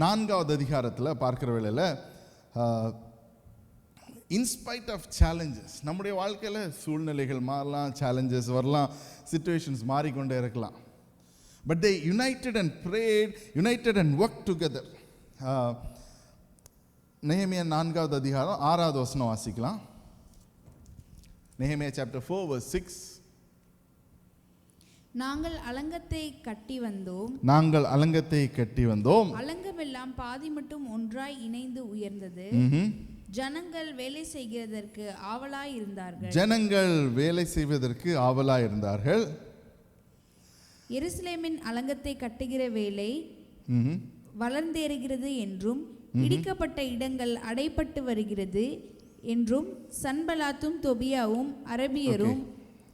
4வது அதிகாரத்தில் பார்க்குற வேளையில் இன்ஸ்பைட் ஆஃப் சேலஞ்சஸ், நம்முடைய வாழ்க்கையில் சூழ்நிலைகள் மாறலாம், சேலஞ்சஸ் வரலாம், சிச்சுவேஷன்ஸ் மாறிக்கொண்டே இருக்கலாம். But they United and prayed, United and work together. நெகேமியா 4வது அதிகாரம் 6வது வசனம் வாசிக்கலாம். நெகேமியா chapter 4 verse 6. நாங்கள் அலங்கத்தை கட்டி வந்தோம், அலங்கமெல்லாம் பாதி மட்டும் ஒன்றாய் இணைந்து உயர்ந்தது. ஜனங்கள் வேலை செய்வதற்கு ஆவலாய் இருந்தார்கள். எருசலேமின் அலங்கத்தை கட்டுகிற வேலை வளர்ந்தேறுகிறது என்றும் இடிக்கப்பட்ட இடங்கள் அடைபட்டு வருகிறது என்றும் சன்பலாத்தும் தொபியாவும் அரபியரும்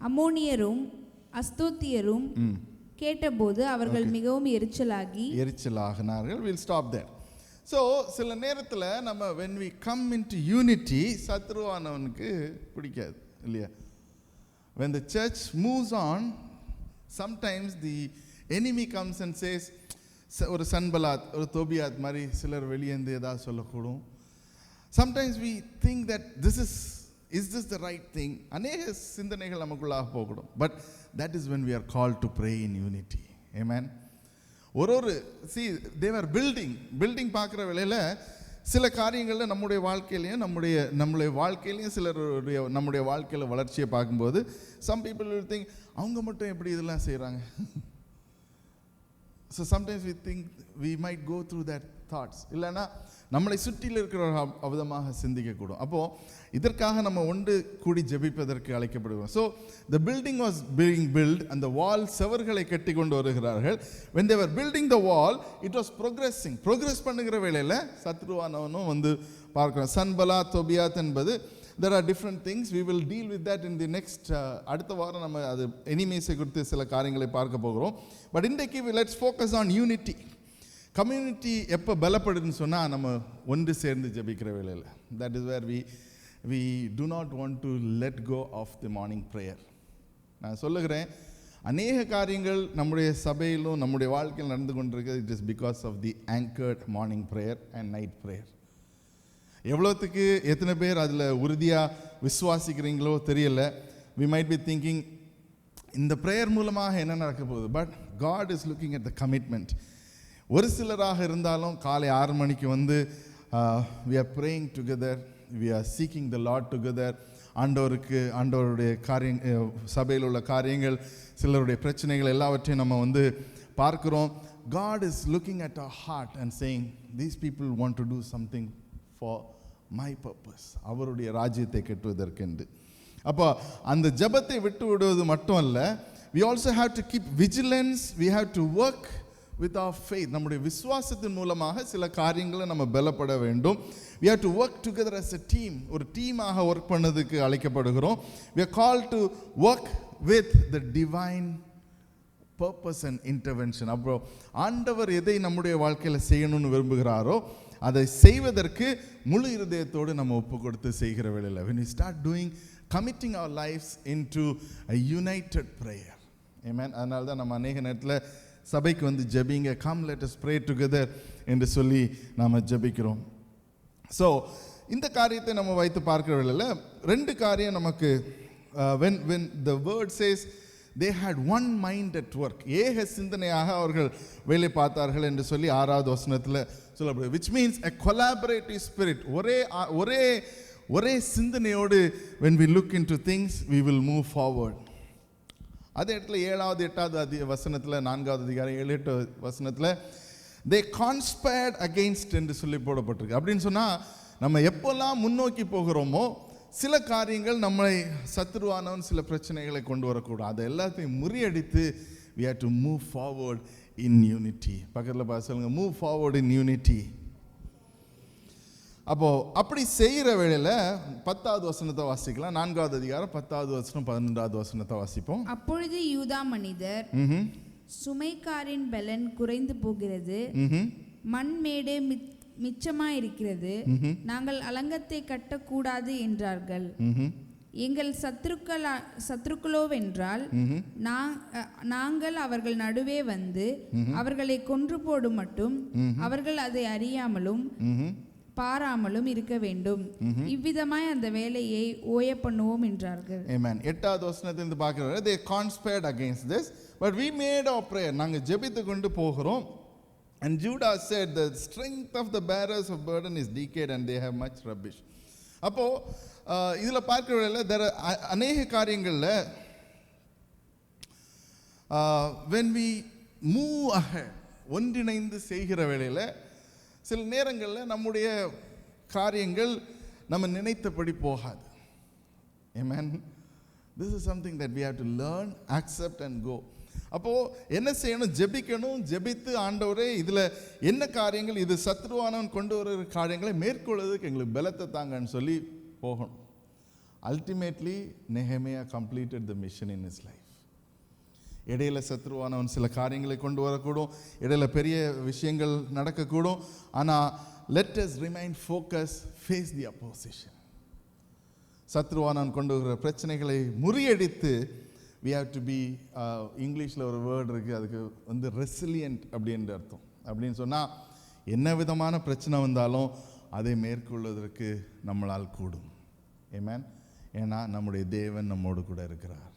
அம்மோனியரும் அஸ்தோத்தியரும் கேட்டபோது அவர்கள் மிகவும் எரிச்சலாகினார்கள். We'll stop there. So சில நேரத்தில் நம்ம when we come into unity, சத்ருவானவனுக்கு பிடிக்காது இல்லையா? When the church moves on, sometimes the enemy comes and says, ஒரு சன்பலாத், ஒரு தோபியாத் மாதிரி சிலர் வெளியேந்து ஏதாவது சொல்லக்கூடும். Sometimes we think that is this the right thing? அநேக சிந்தனைகள் நமக்குள்ளாக போகக்கூடும். But that is when we are called to pray in unity. Amen. see they were building பார்க்குற வேளையில் சில காரியங்களில் நம்முடைய வாழ்க்கையிலையும் நம்முடைய வாழ்க்கையிலையும் சிலருடைய நம்முடைய வாழ்க்கையில் வளர்ச்சியை பார்க்கும்போது some people will think அவங்க மட்டும் எப்படி இதெல்லாம் செய்கிறாங்க. So sometimes we think we might go through that thoughts. இல்லைன்னா நம்மளை சுற்றியில் இருக்கிற அவதமாக சிந்திக்கக்கூடும். அப்போது இதற்காக நம்ம ஒன்று கூடி ஜெபிப்பதற்கு அழைக்கப்படுகிறோம். So the building was being built and the wall செவர்களை கட்டி கொண்டு வருகிறார்கள். when they were building the wall, it was progressing. progress பண்ணுகிற வேளையில் சத்ருவானவனும் வந்து பார்க்கிறோம். சன்பலா தொபியாத் என்பது there are different things. We will deal with that in the next அடுத்த வாரம் நம்ம அது எனிமீஸை குறித்து சில காரியங்களை பார்க்க போகிறோம். பட் இன்றைக்கு let's focus on unity. Community எப்போ பலப்படுதுன்னு சொன்னால் நம்ம ஒன்று சேர்ந்து ஜெபிக்கிற வேளையில். that is where we do not want to let go of the morning prayer. நான் சொல்லுகிறேன், அநேக காரியங்கள் நம்முடைய சபையிலும் நம்முடைய வாழ்க்கையில் நடந்து கொண்டிருக்கு. it is because of the anchored morning prayer and night prayer. எவ்வளோத்துக்கு எத்தனை பேர் அதில் உறுதியாக விசுவாசிக்கிறீங்களோ தெரியல. we might be thinking இந்த ப்ரேயர் மூலமாக என்ன நடக்க போகுது. But God is looking at the commitment. ஒரு சிலராக இருந்தாலும் காலை 6 மணிக்கு வந்து we are praying together, we are seeking the Lord together. ஆண்டவருடைய சபையில் உள்ள காரியங்கள், சிலருடைய பிரச்சனைகள் எல்லாவற்றையும் நம்ம வந்து பார்க்கிறோம். God is looking at our heart and saying these people want to do something for my purpose. அவருடைய ராஜ்யத்தை கட்டுவதற்கென்று. அப்போ அந்த ஜெபத்தை விட்டு விடுவது மட்டும் அல்ல, we also have to keep vigilance, we have to work with our faith. நம்முடைய விசுவாசத்தின் மூலமாக சில காரியங்களை நம்ம பலப்பட வேண்டும். we have to work together as a team. ஒரு டீமாக ஒர்க் பண்ணதுக்கு அழைக்கப்படுகிறோம். we are called to work with the divine purpose and intervention. அப்புறம் ஆண்டவர் எதை நம்முடைய வாழ்க்கையில் செய்யணும்னு விரும்புகிறாரோ அதை செய்வதற்கு முழு இருதயத்தோடு நம்ம ஒப்பு கொடுத்து செய்கிற வேளையில் when we start committing our lives into a united prayer. Amen. அதனால தான் நம்ம அநேக நேரத்தில் சபைக்கு வந்து ஜெபிங்க, come let us pray together என்று சொல்லி நாம் ஜெபிக்கிறோம். ஸோ இந்த காரியத்தை நம்ம வைத்து பார்க்கிற வேளையில் 2 காரியம் நமக்கு when the word says they had one mind at work, ஏக சிந்தனையாக அவர்கள் வேலை பார்த்தார்கள் என்று சொல்லி 6வது வசனத்தில் சொல்லப்படுது. which means a collaborative spirit. ஒரே சிந்தனையோடு when we look into things we will move forward. அதே இடத்துல 7வது 8வது வசனத்தில் 4வது அதிகாரம் 7 8 வசனத்தில் they conspired against என்று சொல்லி போடப்பட்டிருக்கு. அப்படின்னு சொன்னால் நம்ம எப்போல்லாம் முன்னோக்கி போகிறோமோ சில காரியங்கள் நம்மளை சத்ருவானவன் சில பிரச்சனைகளை கொண்டு வரக்கூடாது. அதை எல்லாத்தையும் முறியடித்து we have to move forward in unity. பக்கத்தில் பார்த்து சொல்லுங்க, move forward in unity. அப்படி செய்கிற வேளையில் 10வது வசனத்தை வாசிக்கலாம். 4வது அதிகாரம் 10வது வசனம் 12வது வசனத்தை வாசிப்போம். அப்பொழுது யூதா மனிதர் சுமைக்காரின் பலன் குறைந்து போகிறது, மண்மேடு மிச்சமாயிருக்கிறது, நாங்கள் அலங்கத்தை கட்டக்கூடாது என்றார்கள். எங்கள் சத்துருக்களோவென்றால் நாங்கள் அவர்கள் நடுவே வந்து அவர்களை கொன்று போடும் மட்டும் அவர்கள் அதை அறியாமலும் பாராமலும் இருக்க வேண்டும். இவ்விதமாய் அந்த வேலையை ஓய பண்ணுவோம் என்றார்கள். Amen. 8வது வசனத்திலிருந்து பார்க்கிறோம், they conspired against this, but we made our prayer. நாங்க ஜெபித்து கொண்டு போகிறோம். And Judah said, the strength of the bearers of burden is decayed and they have much rubbish. அப்போ இதுல பார்க்கிற வேளையில அநேக காரியங்கள்ல when we move ahead, ஒன்றிணைந்து செய்கிற வேளையில சில நேரங்களில் நம்முடைய காரியங்கள் நம்ம நினைத்தபடி போகாது. Amen. This is something that we have to learn, accept and go. அப்போ என்ன செய்யணும்? ஜெபிக்கணும். ஜெபித்து ஆண்டவரே இதில் என்ன காரியங்கள், இது சத்ருவானவன் கொண்டு வர காரியங்களை மேற்கொள்வதற்கு எங்களுக்கு பலத்தை தாங்கன்னு சொல்லி போகணும். Ultimately, Nehemiah completed the mission in his life. இடையில சத்ருவானவன் சில காரியங்களை கொண்டு வரக்கூடும், இடையில பெரிய விஷயங்கள் நடக்கக்கூடும். ஆனால் let us remain focused, face the opposition. சத்ருவானவன் கொண்டு வர பிரச்சனைகளை முறியடித்து we have to be, இங்கிலீஷில் ஒரு வேர்டு இருக்குது, அதுக்கு வந்து resilient அப்படின்ற அர்த்தம். அப்படின்னு சொன்னால் என்ன விதமான பிரச்சனை வந்தாலும் அதை மேற்கொள்வதற்கு நம்மளால் கூடும். Amen. ஏன்னா நம்முடைய தேவன் நம்மோடு கூட இருக்கிறார்.